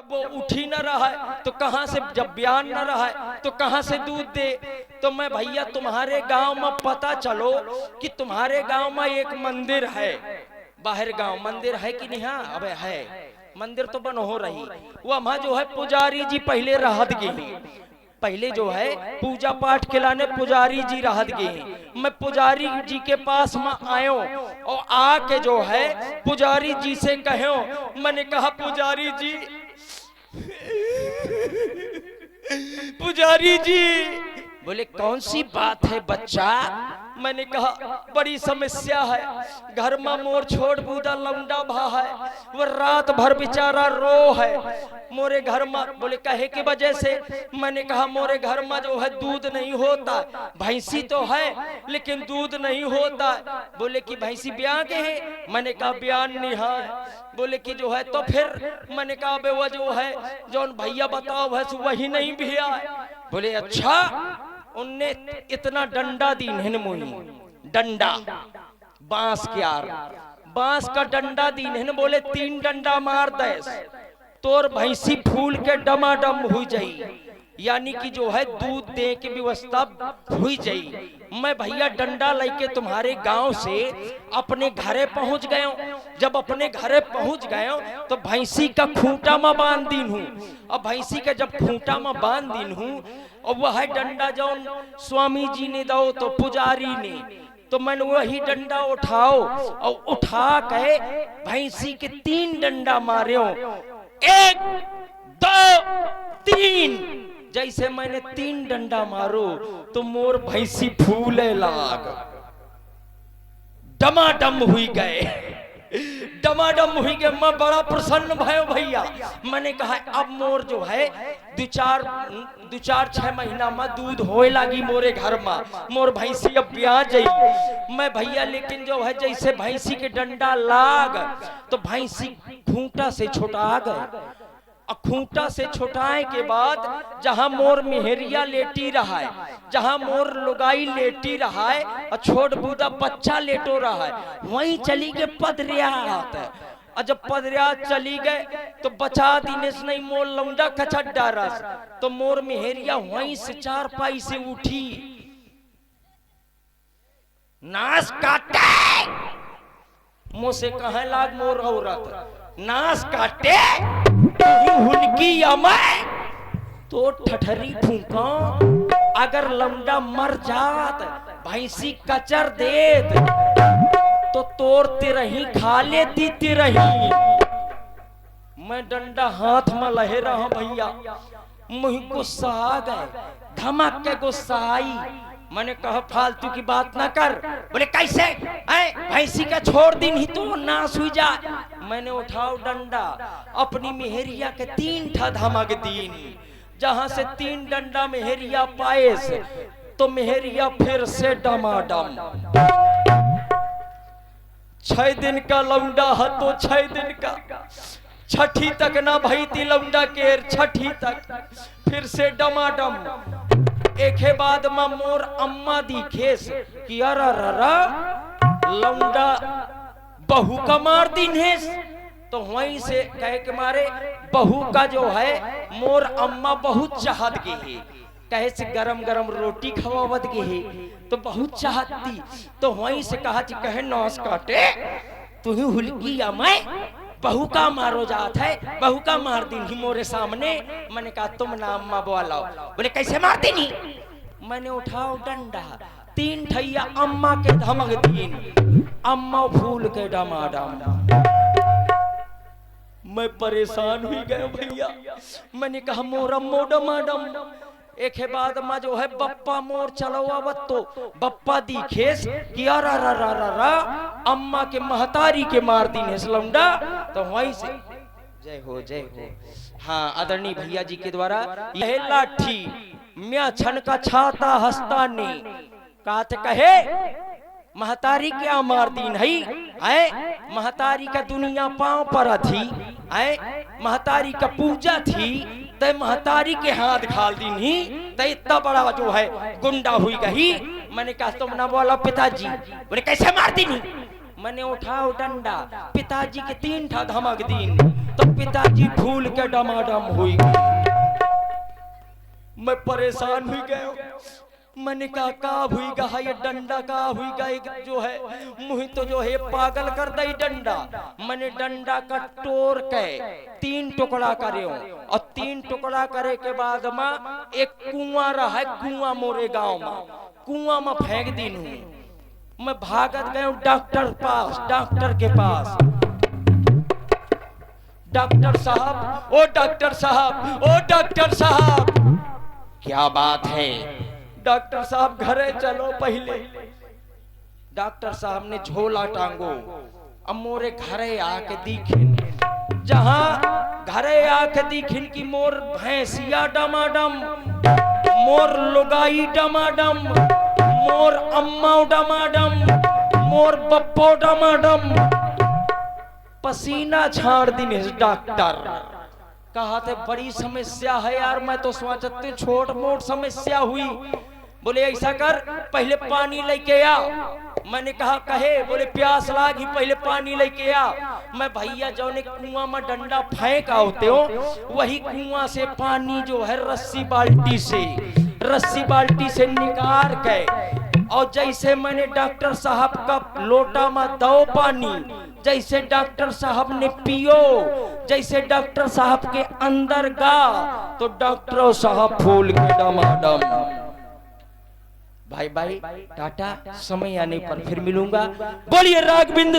जब वो उठ ही न रहा है तो कहां से, जब बयान न रहा है तो कहां से दूध दे। तो मैं भैया तुम्हारे गांव में पता चलो कि तुम्हारे गांव में एक मंदिर है, बाहर गांव मंदिर है कि नहीं? हाँ अबे है, मंदिर तो बन हो रही। वहां जो है पुजारी जी पहले रहत गए, पहले जो है पूजा पाठ के लाने पुजारी जी रहत गए। मैं पुजारी जी के पास में आयो और आके जो है पुजारी जी से कहो, मैंने कहा पुजारी जी, पुजारी जी। बोले कौन सी बात है बच्चा? मैंने कहा बड़ी समस्या है, घर में मोर छोड़ बूदा लौंडा भा है, वो रात भर बेचारा रो है मोरे घर में। बोले कहे की वजह से? मैंने कहा मोरे घर में जो है दूध नहीं होता, भैंसी तो है लेकिन दूध नहीं होता। बोले कि भैंसी ब्याह के है? मैंने कहा बयान नहीं है। बोले कि जो है तो फिर? मैंने कहा बे वो जो है जौन भैया बताओ है वही नहीं भैया। बोले अच्छा, उनने इतना डंडा दीन है मोही, डंडा बांस के आर, बांस का डंडा दीन है। बोले 3 डंडा मार दे तोर भैंसी फूल के डमाडम हुई जाई, यानी कि जो है दूध दे की व्यवस्था हुई जाई। मैं भैया डंडा लेके तुम्हारे गांव से अपने घरे पहुंच गए। जब अपने घरे पहुंच गए तो भैंसी का खूंटा में बांध दीन हूँ। अब भैंसी का जब खूंटा में बांध दीन हूँ और वह डंडा जौन स्वामी जी ने दो तो पुजारी ने, तो मैंने वही डंडा उठाओ और उठा के भैंसी के 3 डंडा मारे, 1 2 3। जैसे मैंने 3 डंडा मारो तो मोर भैंसी फूले लाग, डमाडम हुई गए, डमाडम हुई गए। मैं बड़ा प्रसन्न भयो भैया। मैंने कहा अब मोर जो है 2-4-6 महीना में दूध होए लगी मोरे घर में, मोर भैंसी अब ब्याह जाई। मैं भैया लेकिन जो है जैसे भैंसी के डंडा लाग तो भैंसी खूंटा से छुटा गए। खूंटा से छुटाए के बाद जहां मोर मेहरिया लेटी रहा है, जहां मोर लुगाई लेटी रहा है और छोट बूदा बच्चा लेटो रहा है, वहीं चली के पदरियात। और जब पदरियात चली गए तो बचा दिनेश नहीं मोर लौंडा कचट डारस, तो मोर मेहरिया वहीं से 4 पाई से उठी, नाश काटे मुंह से कहे लाग मोर औरत, नाश काटे हुनकी अमय तो ठठरी फूका, अगर लौंडा मर जात भैंसी कचर देत तो तोर तिरही खा लेती तिरही। मैं डंडा हाथ में लहे रहा भैया, मुझे गुस्सा आ गए, धमक के गुस्सा आई। मैंने कहा फालतू की बात ना कर। बोले कैसे? भैंसी का छोड़ दिन ही तो नाश हुई जा। मैंने उठाओ डंडा अपनी मेहरिया के 3 ठा धमक दीन, जहां से 3 डंडा मेहरिया पाए से तो मेहरिया फिर से डमाडम। 6 दिन का लौंडा है तो 6 दिन का, छठी तक ना भई थी लौंडा के, छठी तक फिर से डमाडम। एक बाद में मोर अम्मा दिखेस कि अरररा लौंडा बहू का मार दिन है, तो वहीं से कहे के मारे बहू का जो है मोर अम्मा बहुत चाहत के है, कहे से गरम गरम रोटी खवावत के है तो बहुत चाहती। तो वहीं से कहा कहे नौस काटे तू ही हुलकी अम्मा बहू का मारो जात है, बहू का मार दिन ही मोरे सामने। मैंने कहा तुम ना अम्मा बोलाओ। बोले कैसे मार देनी? मैंने उठाओ डंडा 3 ठैया अम्मा के धमक दीन, अम्मा फूल के डमाडम। मैं परेशान हुई गया भैया। मैंने कहा मोर अम्मो डमाडम। एक बाद में जो है बप्पा मोर चलवावत तो बप्पा दिखेस कि अररररररा अम्मा के महतारी के मार दी है लौंडा। तो वहीं से जय हो जय हो। हाँ आदरणीय भैया जी के द्वारा यह लाठी म्या छन का छाता हस्ता ने कात कहे महतारी क्या मार दीन है, महतारी का दुनिया पांव पर थी, महतारी का पूजा थी, तय महतारी के हाथ घाल दी नहीं, तय इतना बड़ा जो है गुंडा हुई गई। मैंने कहा तुम ना बोलो पिताजी। बोले कैसे मार दी नहीं? मैंने उठाओ डंडा पिताजी के 3 ठा धमक दीन, तो पिताजी फूल के डमाडम हुई। मैं परेशान हुई गया। मैंने कहा का हुई गा ये डंडा का हुई गा जो है मुझे तो जो है पागल कर दई डंडा। मैंने डंडा का तोड़ के 3 टुकड़ा करे और 3 टुकड़ा करे के बाद में एक कुआं रहा, कुआं मोरे गांव में, कुआं में फेंक दीन हूं। मैं भागत गया डॉक्टर पास, डॉक्टर के पास। डॉक्टर साहब, ओ डॉक्टर साहब, ओ डॉक्टर साहब। क्या बात है? डॉक्टर साहब घरे चलो पहले। डॉक्टर साहब ने झोला टांगो, अब मोरे घरे आके दीखिन। जहां घरे आके दीखिन की मोर भैंसिया डमाडम, मोर लुगाई डमाडम, मोर अम्मा डमाडम, मोर बप्पो डमाडम। पसीना झाड़ दिन डॉक्टर। कहा थे बड़ी समस्या है यार, मैं तो सोचते छोट मोट समस्या हुई। बोले ऐसा कर पहले पानी लेके आ। मैंने कहा कहे? बोले प्यास लागी पहले पानी लेके आ। मैं भैया जो ने कुआं में डंडा फेंक आते हो वही कुआं से पानी जो है रस्सी बाल्टी से निकाल के, और जैसे मैंने डॉक्टर साहब का लोटा में दो पानी, जैसे डॉक्टर साहब ने पियो, जैसे डॉक्टर साहब के अंदर गा, तो डॉक्टर साहब फूल के डमाडम। भाई भाई टाटा, समय आने पर फिर मिलूंगा। बोलिए राघवेंद्र।